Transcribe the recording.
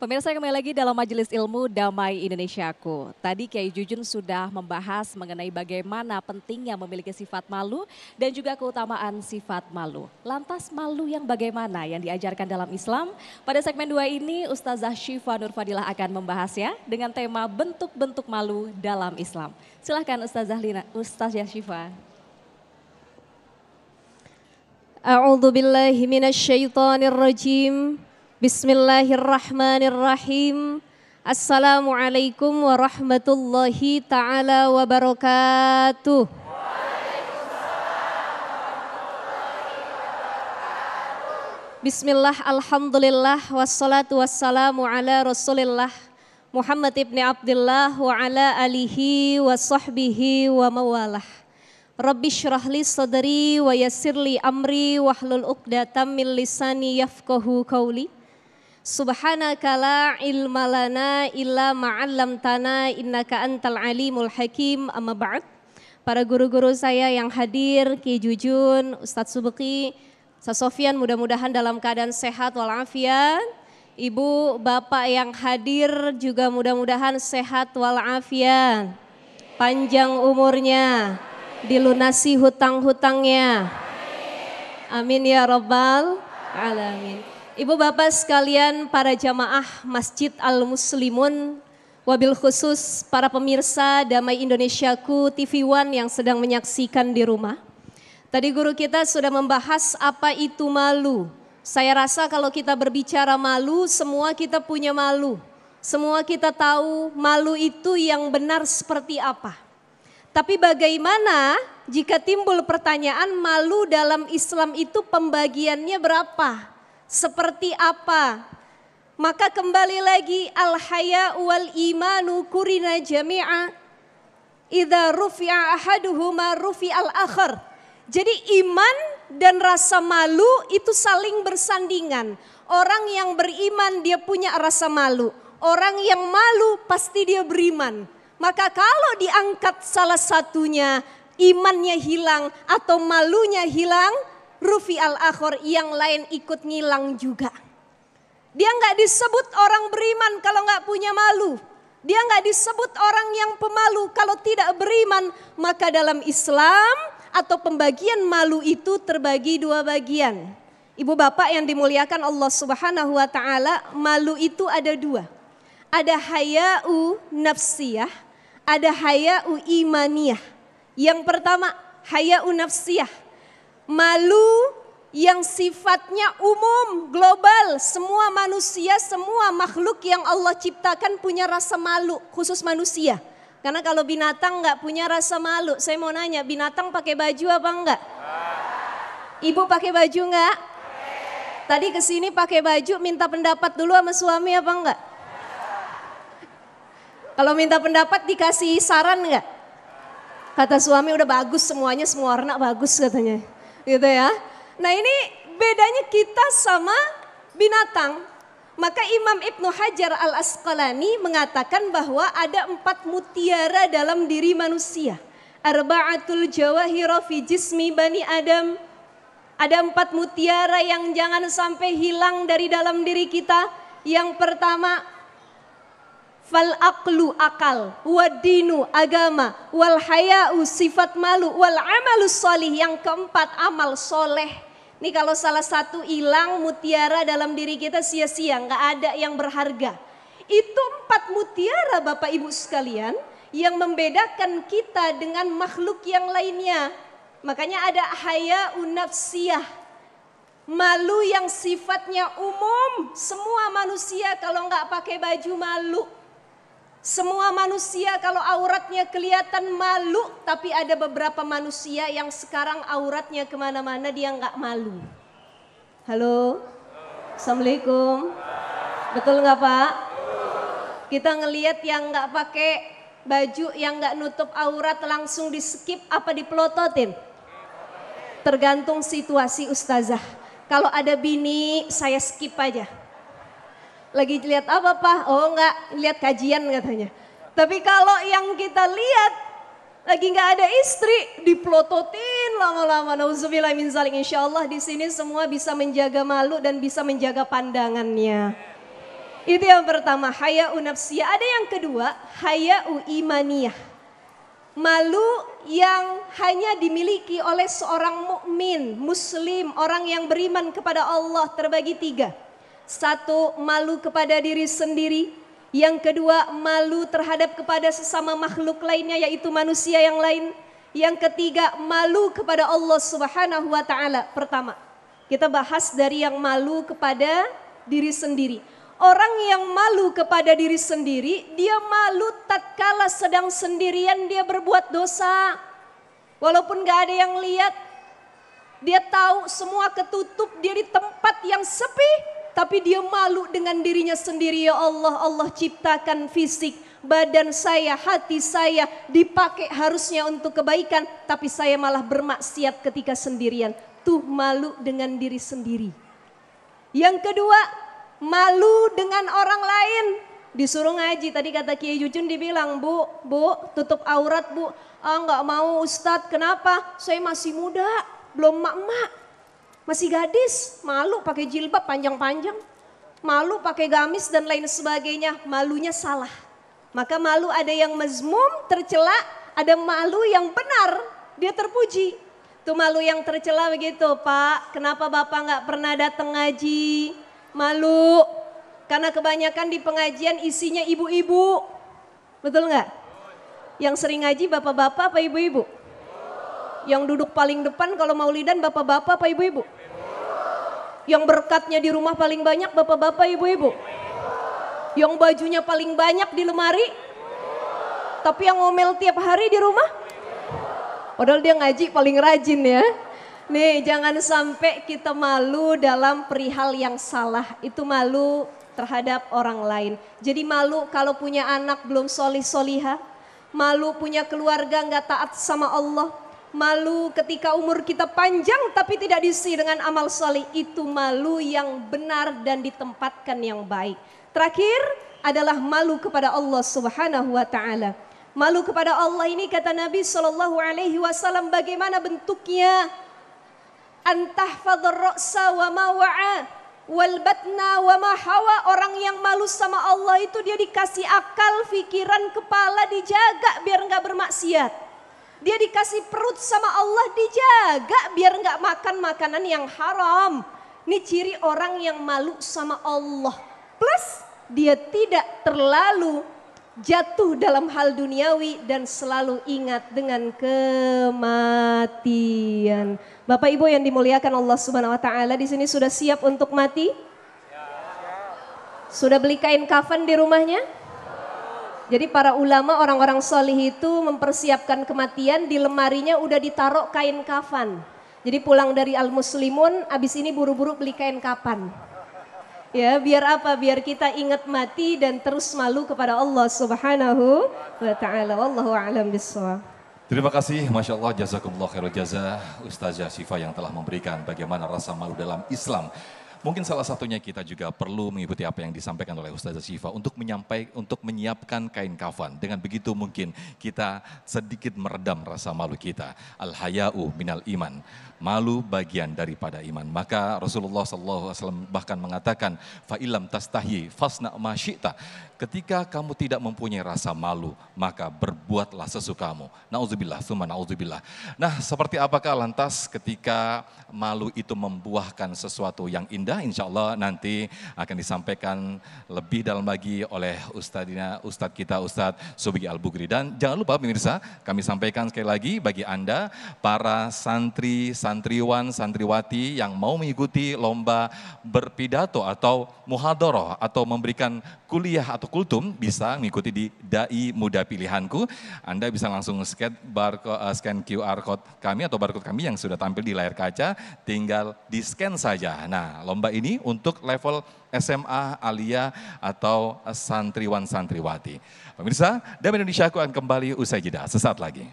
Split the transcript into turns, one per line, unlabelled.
Pemirsa kembali lagi dalam Majelis Ilmu Damai Indonesiaku. Tadi Kiai Jujun sudah membahas mengenai bagaimana pentingnya memiliki sifat malu dan juga keutamaan sifat malu. Lantas malu yang bagaimana yang diajarkan dalam Islam? Pada segmen 2 ini Ustazah Syifa Nur Fadilah akan membahasnya dengan tema bentuk-bentuk malu dalam Islam. Silahkan Ustazah Syifa.
A'udzu billahi minasyaitonir rajim. Bismillahirrahmanirrahim. Assalamualaikum warahmatullahi taala wabarakatuh. Bismillah, alhamdulillah, wassalatu wassalamu ala rasulillah Muhammad ibn Abdullah wa ala alihi wa sahbihi wa mawalah. Rabbi syrah li sadri wa yassir li amri wahlul uqdatam min lisani yafqahu qawli. Subhanaka la ilma lana illa ma'allamtana innaka antal alimul hakim, amma ba'd. Para guru-guru saya yang hadir, Ki Jujun, Ustadz Subeki, Ustadz Sofyan, mudah-mudahan dalam keadaan sehat walafiat. Ibu, bapak yang hadir juga mudah-mudahan sehat walafiat. Panjang umurnya, dilunasi hutang-hutangnya. Amin ya rabbal alamin. Ibu bapak sekalian, para jamaah Masjid Al-Muslimun, wabil khusus para pemirsa Damai Indonesiaku TV One yang sedang menyaksikan di rumah. Tadi guru kita sudah membahas apa itu malu. Saya rasa kalau kita berbicara malu, semua kita punya malu. Semua kita tahu malu itu yang benar seperti apa. Tapi bagaimana jika timbul pertanyaan malu dalam Islam itu pembagiannya berapa? Seperti apa? Maka kembali lagi al-haya wal imanu kurina jami'a idza rufi'a ahaduhuma rufi'al akhar. Jadi iman dan rasa malu itu saling bersandingan. Orang yang beriman dia punya rasa malu. Orang yang malu pasti dia beriman. Maka kalau diangkat salah satunya imannya hilang atau malunya hilang, rufi al-akhor yang lain ikut ngilang juga. Dia nggak disebut orang beriman kalau nggak punya malu. Dia nggak disebut orang yang pemalu kalau tidak beriman. Maka dalam Islam atau pembagian malu itu terbagi dua bagian. Ibu bapak yang dimuliakan Allah Subhanahu wa taala, malu itu ada dua. Ada haya'u nafsiyah, ada haya'u imaniyah. Yang pertama haya'u nafsiyah. Malu yang sifatnya umum, global, semua manusia, semua makhluk yang Allah ciptakan punya rasa malu, khusus manusia. Karena kalau binatang nggak punya rasa malu. Saya mau nanya, binatang pakai baju apa enggak? Ibu pakai baju enggak? Tadi kesini pakai baju, minta pendapat dulu sama suami apa enggak? Kalau minta pendapat dikasih saran enggak? Kata suami udah bagus semuanya, semua warna bagus katanya. Gitu ya. Nah ini bedanya kita sama binatang. Maka Imam Ibnu Hajar Al-Asqalani mengatakan bahwa ada 4 mutiara dalam diri manusia. Arba'atul jawahira fi jismi bani Adam. Ada 4 mutiara yang jangan sampai hilang dari dalam diri kita. Yang pertama, fal aqlu akal, wadinu agama, wal haya'u sifat malu, wal amalu sholih. Yang keempat amal soleh. Ini kalau salah satu hilang mutiara dalam diri kita sia-sia, nggak ada yang berharga. Itu 4 mutiara Bapak Ibu sekalian yang membedakan kita dengan makhluk yang lainnya. Makanya ada haya'u nafsiyah. Malu yang sifatnya umum, semua manusia kalau nggak pakai baju malu. Semua manusia kalau auratnya kelihatan malu, tapi ada beberapa manusia yang sekarang auratnya kemana-mana dia nggak malu. Halo, Assalamualaikum. Betul nggak Pak? Kita ngelihat yang nggak pakai baju, yang nggak nutup aurat langsung di skip apa dipelototin? Tergantung situasi ustazah. Kalau ada bini saya skip aja. Lagi lihat apa Pak? Oh enggak, lihat kajian katanya. Tapi kalau yang kita lihat lagi nggak ada istri, dipelototin lama-lama. Nauzubillah min zalik. Insyaallah di sini semua bisa menjaga malu dan bisa menjaga pandangannya. Itu yang pertama, haya'u nafsiyah. Ada yang kedua, haya'u imaniyah. Malu yang hanya dimiliki oleh seorang mukmin, muslim, orang yang beriman kepada Allah terbagi 3. 1, malu kepada diri sendiri. Yang kedua, malu terhadap kepada sesama makhluk lainnya, yaitu manusia yang lain. Yang ketiga, malu kepada Allah Subhanahu wa Ta'ala. Pertama, kita bahas dari yang malu kepada diri sendiri. Orang yang malu kepada diri sendiri, dia malu tatkala sedang sendirian dia berbuat dosa. Walaupun gak ada yang lihat, dia tahu semua ketutup, dia di tempat yang sepi, tapi dia malu dengan dirinya sendiri. Ya Allah, Allah ciptakan fisik, badan saya, hati saya dipakai harusnya untuk kebaikan, tapi saya malah bermaksiat ketika sendirian. Tuh malu dengan diri sendiri. Yang kedua, malu dengan orang lain. Disuruh ngaji, tadi kata Kiai Jujun dibilang, Bu, tutup aurat Bu. Enggak mau Ustadz, kenapa? Saya masih muda, belum mak-mak. Masih gadis, malu pakai jilbab panjang-panjang. Malu pakai gamis dan lain sebagainya, malunya salah. Maka malu ada yang mazmum, tercela, ada malu yang benar, dia terpuji. Itu malu yang tercela begitu, Pak, kenapa Bapak nggak pernah datang ngaji? Malu, karena kebanyakan di pengajian isinya ibu-ibu. Betul nggak? Yang sering ngaji bapak-bapak apa ibu-ibu? Yang duduk paling depan kalau maulidan bapak-bapak apa ibu-ibu? Yang berkatnya di rumah paling banyak bapak-bapak ibu-ibu? Yang bajunya paling banyak di lemari? Tapi yang ngomel tiap hari di rumah? Padahal dia ngaji paling rajin ya. Nih, jangan sampai kita malu dalam perihal yang salah. Itu malu terhadap orang lain. Jadi malu kalau punya anak belum solih-solihah. Malu punya keluarga nggak taat sama Allah. Malu ketika umur kita panjang tapi tidak diisi dengan amal solih. Itu malu yang benar dan ditempatkan yang baik. Terakhir adalah malu kepada Allah Subhanahu wa Ta'ala. Malu kepada Allah ini kata Nabi SAW bagaimana bentuknya? Antahfadhur ra'sa wa ma wa'a wal batna wa ma hawa. Orang yang malu sama Allah itu dia dikasih akal, pikiran, kepala dijaga biar enggak bermaksiat. Dia dikasih perut sama Allah dijaga biar enggak makan makanan yang haram. Ini ciri orang yang malu sama Allah. Plus dia tidak terlalu jatuh dalam hal duniawi dan selalu ingat dengan kematian. Bapak Ibu yang dimuliakan Allah Subhanahu wa Ta'ala, di sini sudah siap untuk mati? Sudah beli kain kafan di rumahnya? Jadi para ulama orang-orang solih itu mempersiapkan kematian, di lemarinya udah ditaruh kain kafan. Jadi pulang dari Al-Muslimun, abis ini buru-buru beli kain kafan. Ya, biar apa? Biar kita ingat mati dan terus malu kepada Allah Subhanahu wa Ta'ala. Wallahu a'lam bishawab.
Terima kasih, Masya Allah, jazakumullah khairul jaza, Ustazah Syifa yang telah memberikan bagaimana rasa malu dalam Islam. Mungkin salah satunya kita juga perlu mengikuti apa yang disampaikan oleh Ustazah Syifa untuk menyiapkan kain kafan. Dengan begitu mungkin kita sedikit meredam rasa malu kita. Al-haya'u minal iman. Malu bagian daripada iman. Maka Rasulullah SAW bahkan mengatakan, fa'ilam tastahi fasna ma syi'ta. Ketika kamu tidak mempunyai rasa malu, maka berbuatlah sesukamu. Na'udzubillah, tsumma na'udzubillah. Nah, seperti apakah lantas ketika malu itu membuahkan sesuatu yang indah? Insya Allah nanti akan disampaikan lebih dalam lagi oleh Ustadz kita, Ustadz Subigi Al-Bugri. Dan jangan lupa pemirsa, kami sampaikan sekali lagi bagi Anda, para santri, santriwan, santriwati yang mau mengikuti lomba berpidato atau muhadharah atau memberikan kuliah atau kultum, bisa mengikuti di Dai Muda Pilihanku. Anda bisa langsung scan QR code kami atau barcode kami yang sudah tampil di layar kaca, tinggal di scan saja. Nah, lomba ini untuk level SMA, Alia atau santriwan santriwati. Pemirsa, Damai Indonesia akan kembali usai jeda sesaat lagi.